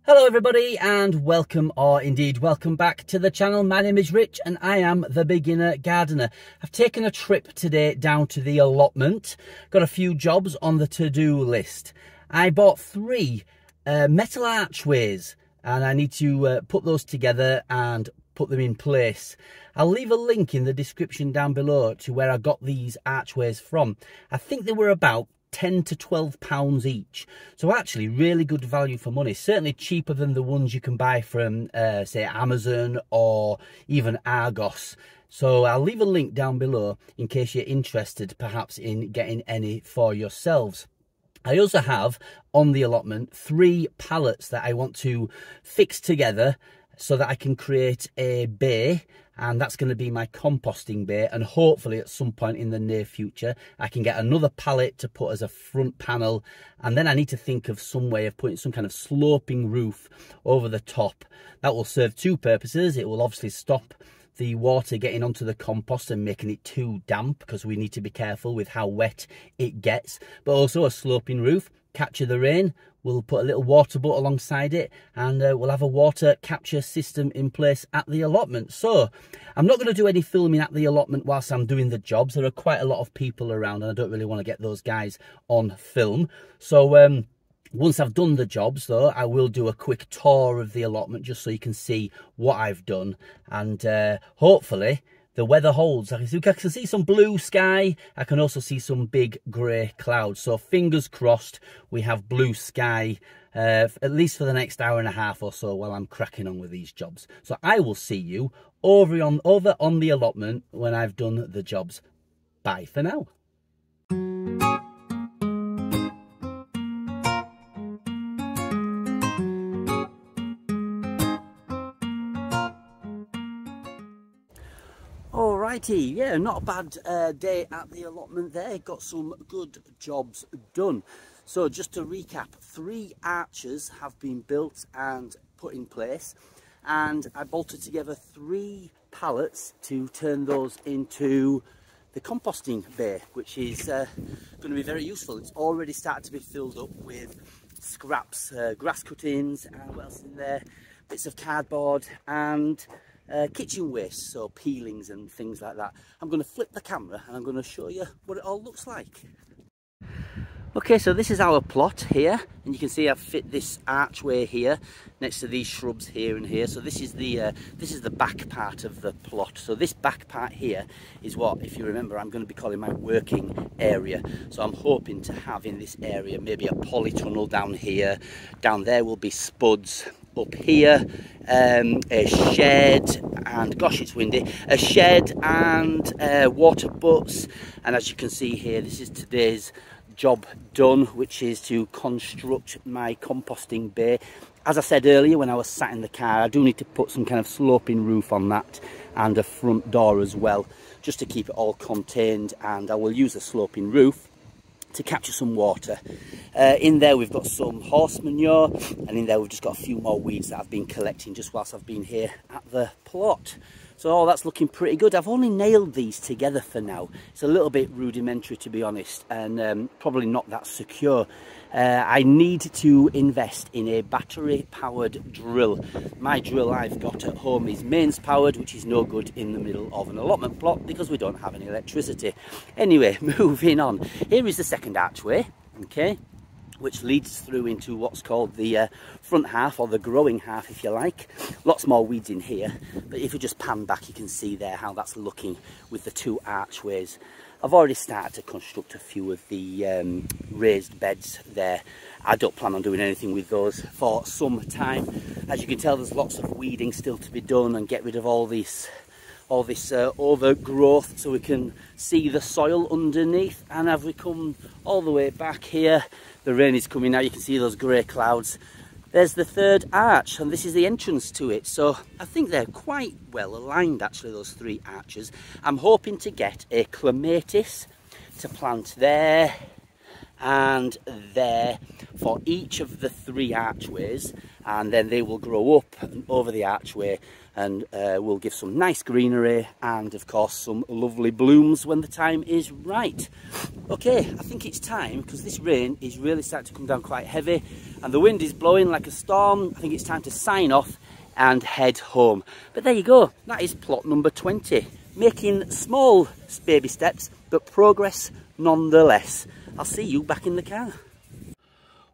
Hello everybody and welcome, or indeed welcome back to the channel. My name is Rich and I am the beginner gardener. I've taken a trip today down to the allotment. Got a few jobs on the to-do list. I bought three metal archways and I need to put those together and put them in place. I'll leave a link in the description down below to where I got these archways from. I think they were about £10 to £12 each, so actually really good value for money, certainly cheaper than the ones you can buy from say Amazon or even Argos. So I'll leave a link down below in case you're interested perhaps in getting any for yourselves. I also have on the allotment 3 pallets that I want to fix together so that I can create a bay, and that's going to be my composting bay, and hopefully at some point in the near future I can get another pallet to put as a front panel, and then I need to think of some way of putting some kind of sloping roof over the top. That will serve two purposes. It will obviously stop the water getting onto the compost and making it too damp, because we need to be careful with how wet it gets, but also a sloping roof, capture the rain. We'll put a little water butt alongside it, and we'll have a water capture system in place at the allotment. So I'm not going to do any filming at the allotment whilst I'm doing the jobs. There are quite a lot of people around and I don't really want to get those guys on film. So once I've done the jobs though, I will do a quick tour of the allotment just so you can see what I've done, and hopefully the weather holds. I can see some blue sky. I can also see some big grey clouds. So fingers crossed we have blue sky at least for the next hour and a half or so while I'm cracking on with these jobs. So I will see you over on the allotment when I've done the jobs. Bye for now. Alrighty, yeah, not a bad day at the allotment there. Got some good jobs done. So just to recap, 3 arches have been built and put in place, and I bolted together 3 pallets to turn those into the composting bay, which is going to be very useful. It's already started to be filled up with scraps, grass cuttings, and what else is in there? Bits of cardboard and kitchen waste, so peelings and things like that. I'm going to flip the camera and I'm going to show you what it all looks like. Okay, so this is our plot here, and you can see I've fit this archway here next to these shrubs here and here. So this is the back part of the plot. So this back part here is what, if you remember, I'm going to be calling my working area. So I'm hoping to have in this area maybe a polytunnel down here. Down there will be spuds. Up here, a shed, and gosh, it's windy, a shed and water butts. And as you can see here, this is today's job done, which is to construct my composting bay. As I said earlier when I was sat in the car, I do need to put some kind of sloping roof on that and a front door as well, just to keep it all contained, and I will use a sloping roof to capture some water. In there we've got some horse manure, and in there we've just got a few more weeds that I've been collecting just whilst I've been here at the plot. So all that's looking pretty good. I've only nailed these together for now. It's a little bit rudimentary, to be honest, and probably not that secure. I need to invest in a battery powered drill. My drill I've got at home is mains powered, which is no good in the middle of an allotment plot because we don't have any electricity. Anyway, moving on. Here is the second archway, okay, which leads through into what's called the front half, or the growing half if you like. Lots more weeds in here, but if you just pan back you can see there how that's looking with the 2 archways. I've already started to construct a few of the raised beds there. I don't plan on doing anything with those for some time. As you can tell, there's lots of weeding still to be done and get rid of all this overgrowth so we can see the soil underneath. And as we come all the way back here, the rain is coming now, you can see those grey clouds. There's the 3rd arch, and this is the entrance to it. So I think they're quite well aligned actually, those 3 arches. I'm hoping to get a clematis to plant there, and there for each of the 3 archways, and then they will grow up and over the archway, and will give some nice greenery and of course some lovely blooms when the time is right. Okay, I think it's time, because this rain is really starting to come down quite heavy and the wind is blowing like a storm. I think it's time to sign off and head home. But there you go, that is plot number 20. Making small baby steps, but progress nonetheless. I'll see you back in the car.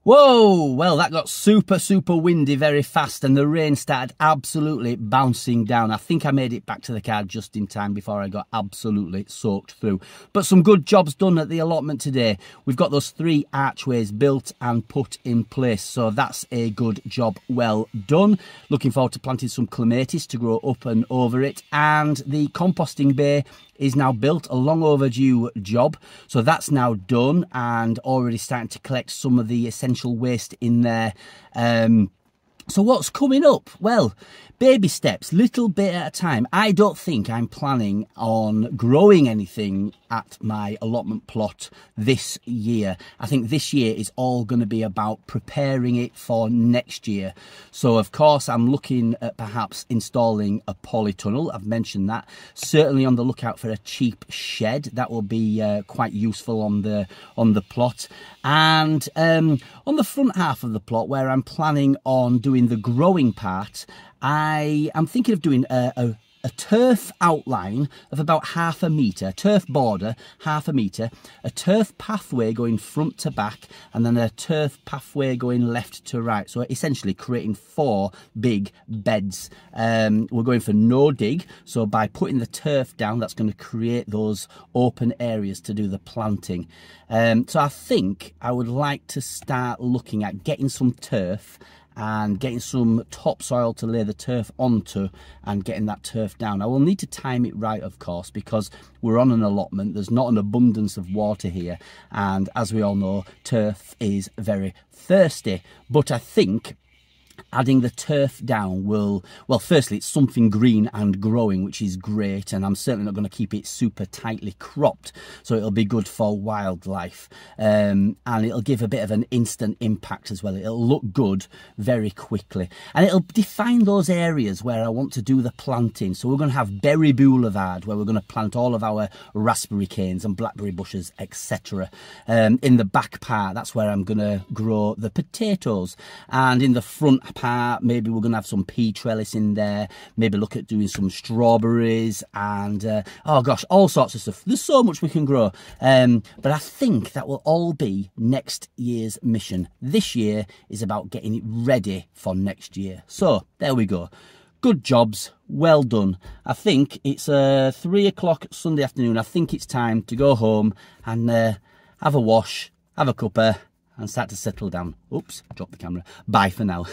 Whoa, well that got super windy very fast and the rain started absolutely bouncing down. I think I made it back to the car just in time before I got absolutely soaked through. But some good jobs done at the allotment today. We've got those 3 archways built and put in place, so that's a good job well done. Looking forward to planting some clematis to grow up and over it, and the composting bay is now built, a long overdue job. So that's now done and already starting to collect some of the essential waste in there. So what's coming up? Well, baby steps, little bit at a time. I don't think I'm planning on growing anything at my allotment plot this year. I think this year is all going to be about preparing it for next year. So of course I'm looking at perhaps installing a polytunnel. I've mentioned that. Certainly on the lookout for a cheap shed. That will be quite useful on the plot. And on the front half of the plot, where I'm planning on doing the growing part, I am thinking of doing a turf outline of about 1/2 metre, turf border 1/2 metre, a turf pathway going front to back, and then a turf pathway going left to right. So essentially creating 4 big beds. We're going for no dig, so by putting the turf down, that's going to create those open areas to do the planting. So I think I would like to start looking at getting some turf and getting some topsoil to lay the turf onto and getting that turf down. I will need to time it right, of course, because we're on an allotment. There's not an abundance of water here, and as we all know, turf is very thirsty. But I think adding the turf down will, well, firstly, it's something green and growing, which is great, and I'm certainly not going to keep it super tightly cropped, so it'll be good for wildlife, and it'll give a bit of an instant impact as well. It'll look good very quickly, and it'll define those areas where I want to do the planting. So we're going to have berry boulevard, where we're going to plant all of our raspberry canes and blackberry bushes, etc. In the back part, that's where I'm going to grow the potatoes, and in the front part, maybe we're going to have some pea trellis in there, maybe look at doing some strawberries, and oh gosh, all sorts of stuff. There's so much we can grow, but I think that will all be next year's mission. This year is about getting it ready for next year. So there we go. Good jobs, well done. I think it's 3 o'clock Sunday afternoon. I think it's time to go home and have a wash, have a cuppa, and start to settle down. Oops, dropped the camera. Bye for now.